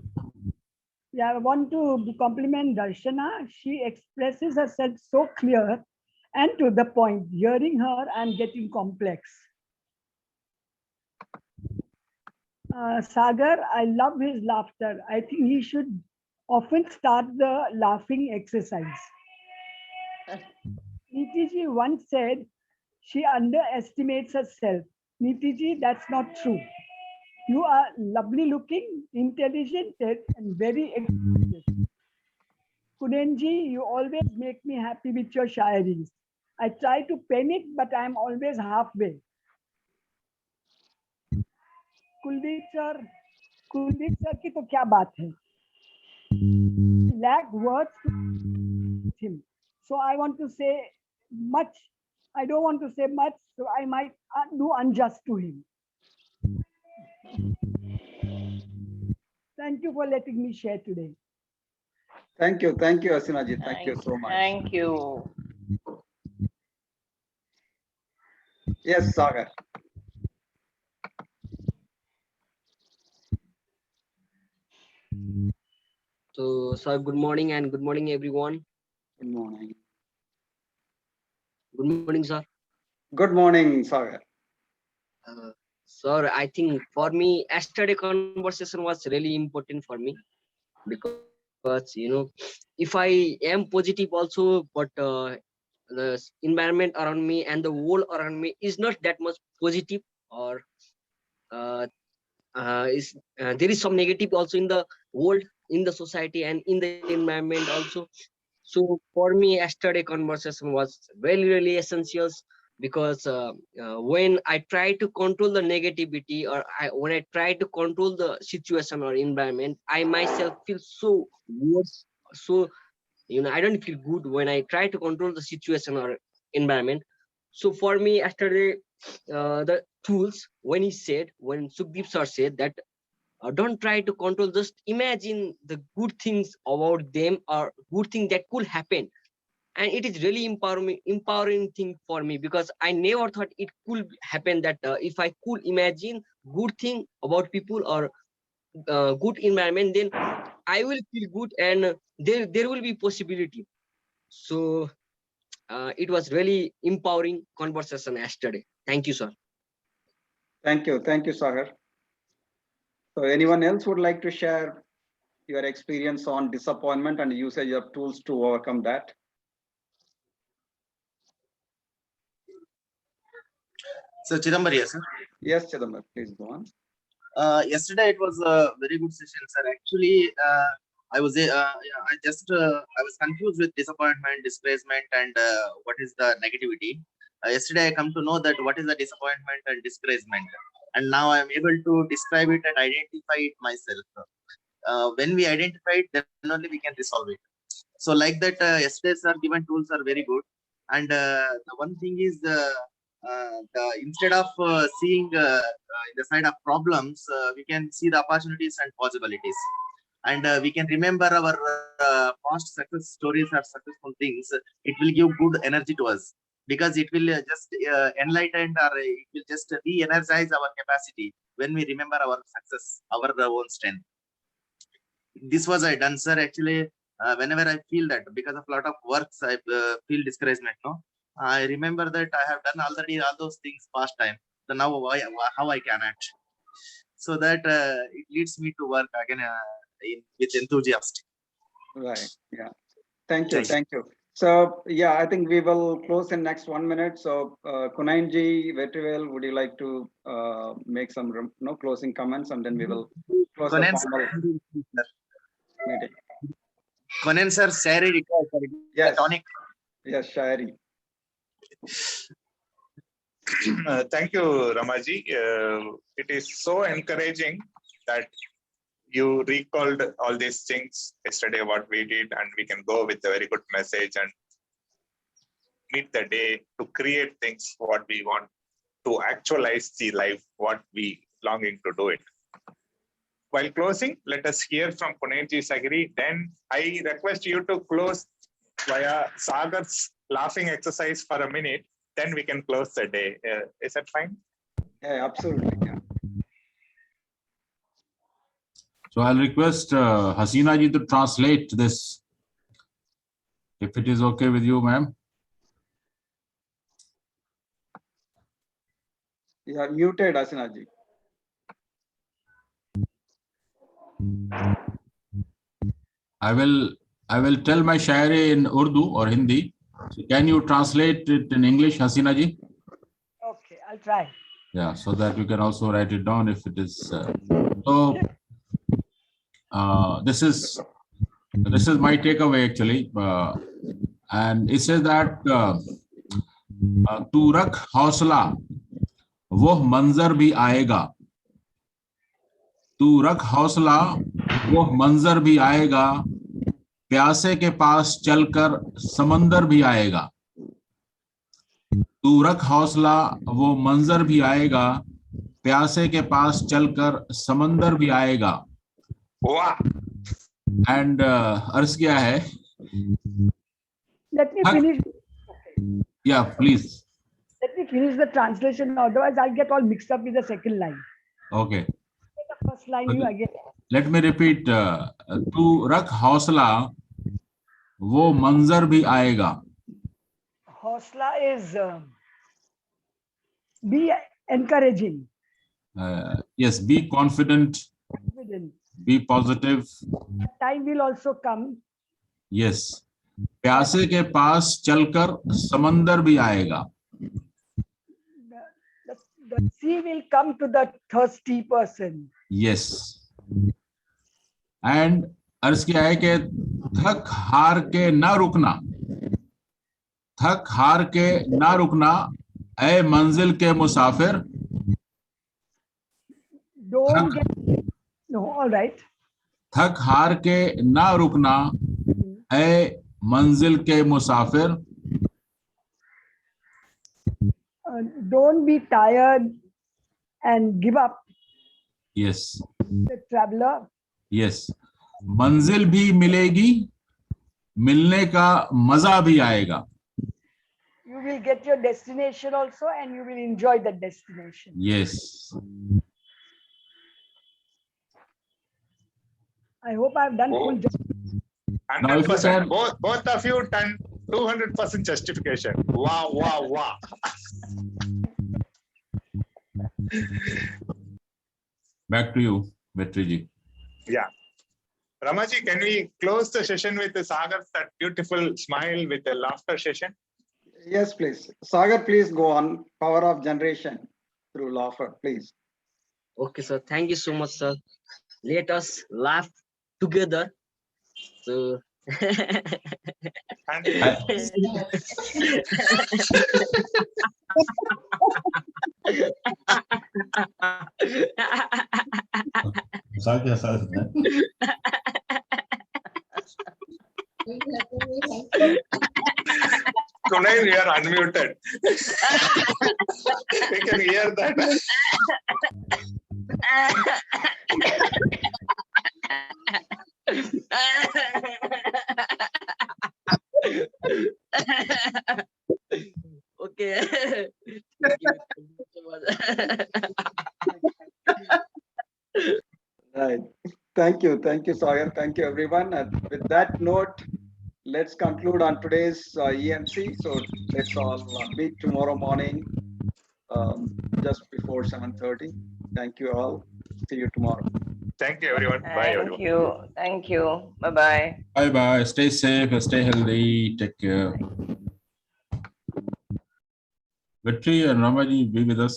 Yeah, I want to compliment Darshana. She expresses herself so clear and to the point. Hearing her, I'm getting complex. Sagar, I love his laughter. I think he should often start the laughing exercise. Nitiji once said she underestimates herself. Nitiji, that's not true. You are lovely looking, intelligent, and very expressive. Kunenji, you always make me happy with your shairis. I try to pen it, but I'm always halfway. Kuldeep sir की तो क्या बात है? Lack words to him. So I want to say much. I don't want to say much, so I might do unjust to him. Thank you for letting me share today. Thank you, Asina ji. Thank you so much. Thank you. Yes, Sagar. So, sir, good morning and good morning, everyone. Good morning. Good morning, sir. Good morning, Sagar. Sir, I think for me, yesterday conversation was really important for me because, if I am positive also, but the environment around me and the world around me is not that much positive, or there is some negative also in the world, in the society, and in the environment also. So for me, yesterday conversation was really essential because when I try to control the negativity, or when I try to control the situation or environment, I myself feel so worse. So I don't feel good when I try to control the situation or environment. So for me, yesterday, the tools, when Sukhdeep sir said that don't try to control, just imagine the good things about them or good thing that could happen. And it is really empowering thing for me, because I never thought it could happen that if I could imagine good thing about people or good environment, then I will feel good, and there will be possibility. So it was really empowering conversation yesterday. Thank you, sir. Thank you, Sagar. So anyone else would like to share your experience on disappointment and usage of tools to overcome that? So Chidambar, yes, sir. Yes, Chidambar, please go on. Yesterday it was a very good session, sir. Actually, I was confused with disappointment, displacement, and what is the negativity. Yesterday I come to know that what is the disappointment and displacement, and now I am able to describe it and identify it myself. When we identify it, then only we can resolve it. So like that, yesterday sir given tools are very good, and the one thing is instead of seeing the side of problems, we can see the opportunities and possibilities, and we can remember our past success stories or successful things. It will give good energy to us, because it will just enlighten, or it will just re-energize our capacity when we remember our success, our own strength. This was I done, sir. Actually, whenever I feel that because of a lot of works, I feel discouragement. No, I remember that I have done already all those things past time. So now how I can act, so that it leads me to work again with enthusiasm. Right. Yeah. Thank you. So yeah, I think we will close in next 1 minute. So Kunainji, Vetrivel, would you like to make some closing comments, and then we will close the formal meeting. Konen sir, Shari, yes, tonic. Yes, Shari. Thank you, Ramaji. It is so encouraging that you recalled all these things yesterday, what we did, and we can go with a very good message and meet the day to create things what we want, to actualize the life, what we longing to do it. While closing, let us hear from Puneetji Sagiri. Then I request you to close via Sagar's laughing exercise for a minute. Then we can close the day. Is that fine? Yeah, absolutely. Yeah. So I'll request Hasina ji to translate this, if it is okay with you, ma'am. You are muted, Hasina ji. I will tell my shairi in Urdu or Hindi. So can you translate it in English, Hasina ji? Okay, I'll try. Yeah, so that you can also write it down if it is. This is my takeaway actually, and it says that तू रख हौसला वो मंजर भी आएगा, तू रख हौसला वो मंजर भी आएगा, प्यासे के पास चलकर समंदर भी आएगा, तू रख हौसला वो मंजर भी आएगा, प्यासे के पास चलकर समंदर भी आएगा. एंड अर्ज क्या है? Let me finish. Yeah, please. Let me finish the translation. Otherwise, I'll get all mixed up with the second line. Okay. The first line you again. Let me repeat. तू रख हौसला वो मंजर भी आएगा. Hosla is be encouraging. Yes, be confident. Confident. Be positive. Time will also come. Yes. प्यासे के पास चलकर समंदर भी आएगा. The sea will come to the thirsty person. Yes. And अर्ज किया है कि थक हार के ना रुकना, थक हार के ना रुकना ऐ मंजिल के मुसाफिर. Don't get no, all right. थक हार के ना रुकना ऐ मंजिल के मुसाफिर. Don't be tired and give up. Yes. The traveler. Yes. मंजिल भी मिलेगी, मिलने का मजा भी आएगा. You will get your destination also, and you will enjoy the destination. Yes. I hope I've done full justice. 100%. Both of you done 200% justification. Wow, wow, wow. Back to you, Vetriji. Yeah. Ramaji, can we close the session with Sagar, that beautiful smile with the laughter session? Yes, please. Sagar, please go on. Power of generation through laughter, please. Okay, sir. Thank you so much, sir. Let us laugh together. So Kunal, you are unmuted. We can hear that. Okay. Right. Thank you, Sagar. Thank you, everyone. And with that note, let's conclude on today's EMC. So let's all meet tomorrow morning, just before 7:30. Thank you all. See you tomorrow. Thank you, everyone. Bye, everyone. Thank you. Thank you. Bye-bye. Bye-bye. Stay safe, stay healthy. Take care. Vetri and Ramaji, be with us.